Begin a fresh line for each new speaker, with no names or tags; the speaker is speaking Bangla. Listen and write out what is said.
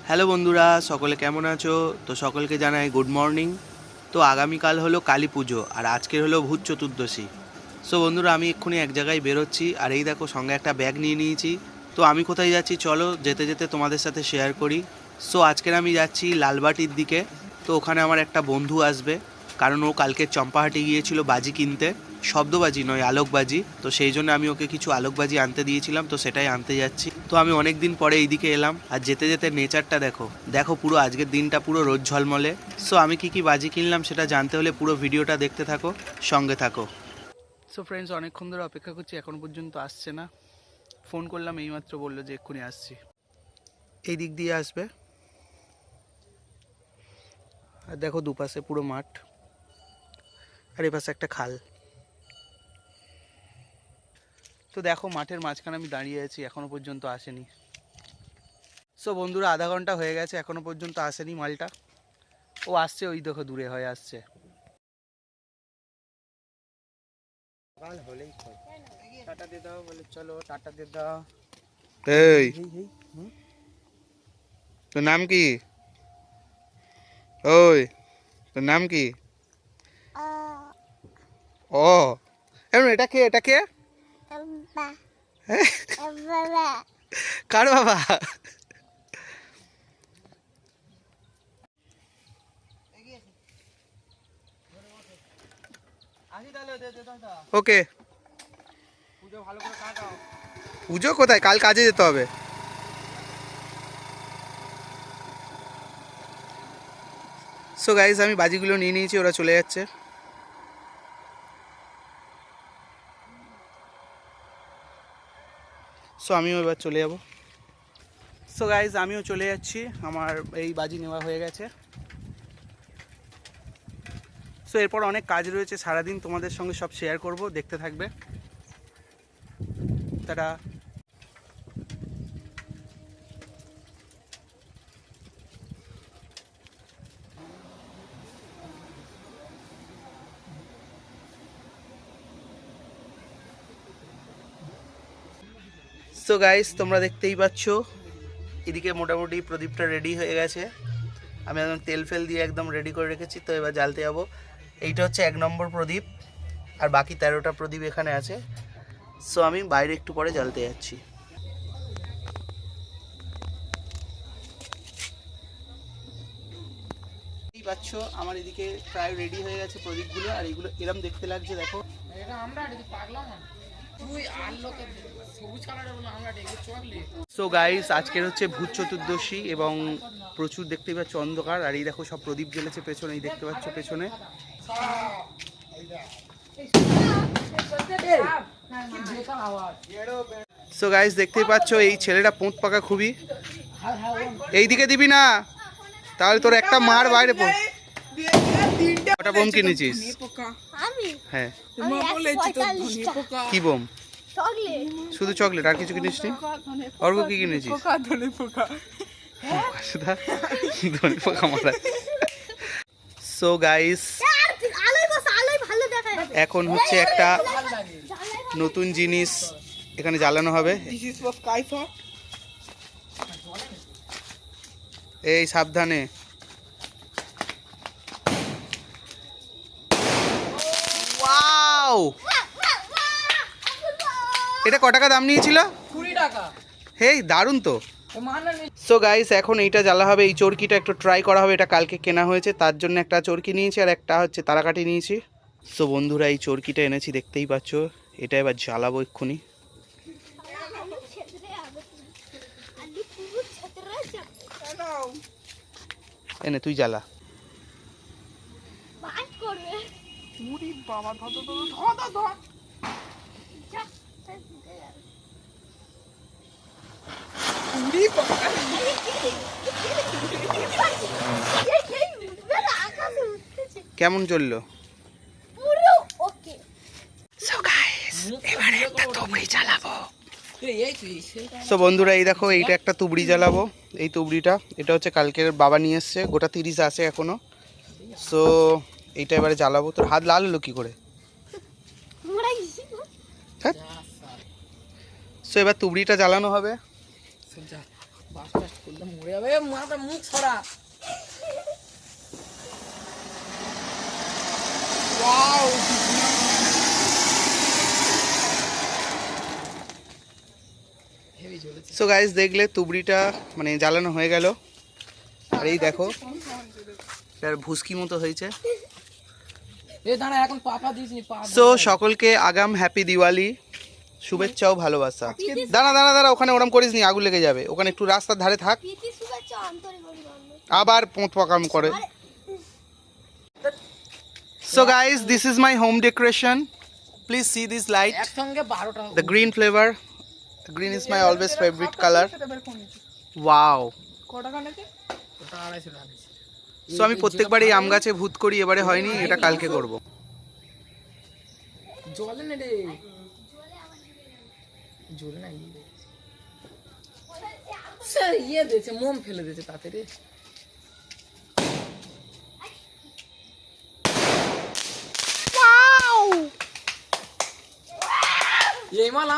হ্যালো বন্ধুরা, সকলে কেমন আছো? তো সকলকে জানাই গুড মর্নিং। তো আগামীকাল হলো কালী পুজো আর আজকের হলো ভূত চতুর্দশী। সো বন্ধুরা, আমি এক্ষুনি এক জায়গায় বেরোচ্ছি আর এই দেখো সঙ্গে একটা ব্যাগ নিয়ে নিয়েছি। তো আমি কোথায় যাচ্ছি চলো যেতে যেতে তোমাদের সাথে শেয়ার করি। সো আজকের আমি যাচ্ছি লালবাটির দিকে। তো ওখানে আমার একটা বন্ধু আসবে, কারণ ও কালকে চম্পাহাটি গিয়েছিল বাজি কিনতে, শব্দবাজি নয় আলোকবাজি। তো সেই জন্য আমি ওকে কিছু আলোকবাজি আনতে দিয়েছিলাম, তো সেটাই আনতে যাচ্ছি। তো আমি অনেক দিন পরে এইদিকে এলাম আর যেতে যেতে নেচারটা দেখো দেখো পুরো আজকের দিনটা পুরো রোদ ঝলমলে। সো আমি কি কি বাজি কিনলাম সেটা জানতে হলে পুরো ভিডিওটা দেখতে থাকো, সঙ্গে থাকো। সো ফ্রেন্ডস, অনেকক্ষণ ধরে অপেক্ষা করছি, এখনো পর্যন্ত আসছে না। ফোন করলাম, এইমাত্র বললো যে এক্ষুনি আসছি। এই দিক দিয়ে আসবে আর দেখো দুপাশে পুরো মাঠ আর এপাশে একটা খাল। তো দেখো মাঠের মাঝখানে আমি দাঁড়িয়ে আছি, এখনো পর্যন্ত আসেনি। সো বন্ধুরা, আধা ঘন্টা হয়ে গেছে, এখনো পর্যন্ত আসেনি মালটা। ও আসছে, ওই দেখো দূরে হয়ে আসছে। টাটা দিয়ে দাও বলে, চলো টাটা দিয়ে দাও। এই তোর নাম কি? ওই তোর নাম কি? ও এটা কে? এটা কে? কার বাবা? ওকে, পুজো কোথায়? কাল কাজে যেতে হবে। সো গাইজ, আমি বাজিগুলো নিয়ে নিয়েছি, ওরা চলে যাচ্ছে। সো আমিও এবার চলে যাব। সো গাইজ, আমিও চলে যাচ্ছি, আমার এই বাজি নেওয়া হয়ে গেছে। সো এরপর অনেক কাজ রয়েছে, সারাদিন তোমাদের সঙ্গে সব শেয়ার করব, দেখতে থাকবে। তারা সো গাইস, তোমরা দেখতেই পাচ্ছ এদিকে মোটামুটি প্রদীপটা রেডি হয়ে গেছে। আমি একদম তেল ফেল দিয়ে একদম রেডি করে রেখেছি। তো এবার জ্বালতে যাবো। এইটা হচ্ছে 1 নম্বর প্রদীপ আর বাকি 13টা প্রদীপ এখানে আছে। সো আমি বাইরে একটু পরে জ্বালতে যাচ্ছি। এই পাচ্ছ আমার এদিকে প্রায় রেডি হয়ে গেছে প্রদীপগুলো, আর এগুলো এরম দেখতে লাগছে দেখো। সো গাইস, আজকের হচ্ছে ভূত চতুর্দশী এবং প্রচুর দেখতেই পাচ্ছ অন্ধকার। আর এই দেখো সব প্রদীপ জ্বলেছে পেছনে, এই দেখতে পাচ্ছ পেছনে। সো গাইস, দেখতেই পাচ্ছ এই ছেলেটা পোঁত পাকা খুবই। এই দিকে দিবি না, তাহলে তোর একটা মার বাইরে পড়। কটা বোম কিনেছিস? হ্যাঁ, কি বোম? শুধু চকলেট, আর কিছু কিনিস নি? অর্ঘ কি কিনেছিস? সো গাইস, এখন হচ্ছে একটা নতুন জিনিস এখানে জ্বালানো হবে। এই সাবধানে। ওয়াও, এটা ক টাকা দাম নিয়েছিল? 20 টাকা। হেই দারুণ তো। সো গাইস, এখন এইটা জ্বালা হবে, এই চরকিটা একটু ট্রাই করা হবে। এটা কালকে কেনা হয়েছে, তার জন্য একটা চরকি নিয়েছি আর একটা হচ্ছে তারাকাঠি নিয়েছি। সো বন্ধুরা, এই চরকিটা এনেছি, দেখতেই পাচ্ছ। এটা এবার জ্বালাবো এক্ষুনি। এনে তুই জ্বালা। কেমন চললো? সো বন্ধুরা, এই দেখো এইটা একটা তুবড়ি জ্বালাবো। এই তুবড়িটা, এটা হচ্ছে কালকের বাবা নিয়ে এসছে, গোটা 30 আছে এখনো। সো এইটা এবারে জ্বালাবো। তোর হাত লাল হলো কি করে? সো এবার তুবড়িটা জ্বালানো হবে।
বাস টাস্ট করলে মরে যাবে, মাথা মুখ ছড়া। ওয়াও, হেভি জ্বলেছে।
সো গাইস দেখলে তুবড়িটা মানে জ্বালানো হয়ে গেল, আর এই দেখো এটার ভুসকি মতো হয়েছে।
এ দাঁড়া, এখন পাপা দিসনি, পা।
সো সকলকে আগাম হ্যাপি দিওয়ালি, শুভেচ্ছা ও ভালোবাসা। দাঁড়া দাঁড়া দাঁড়া, ওখানে ওরম করিস নি, আগুন লেগে যাবে। ওখানে একটু রাস্তার ধারে থাক, আবার পোঁত পাকাম করে। So guys this is my home decoration, please see this light,
একসঙ্গে 12টা।
The green flavour, green is my always favourite colour. Wow,
কত টাকা নেছে? ওটা 250 টাকা নেছে।
সো আমি প্রত্যেকবারই আম গাছে ভূত করি, এবারে হয়নি, এটা কালকে করব।
জলে নে রে, জলে না ইয়ে দিয়েছে, মোম ফেলে দিয়েছে তাতে রে। এই মাল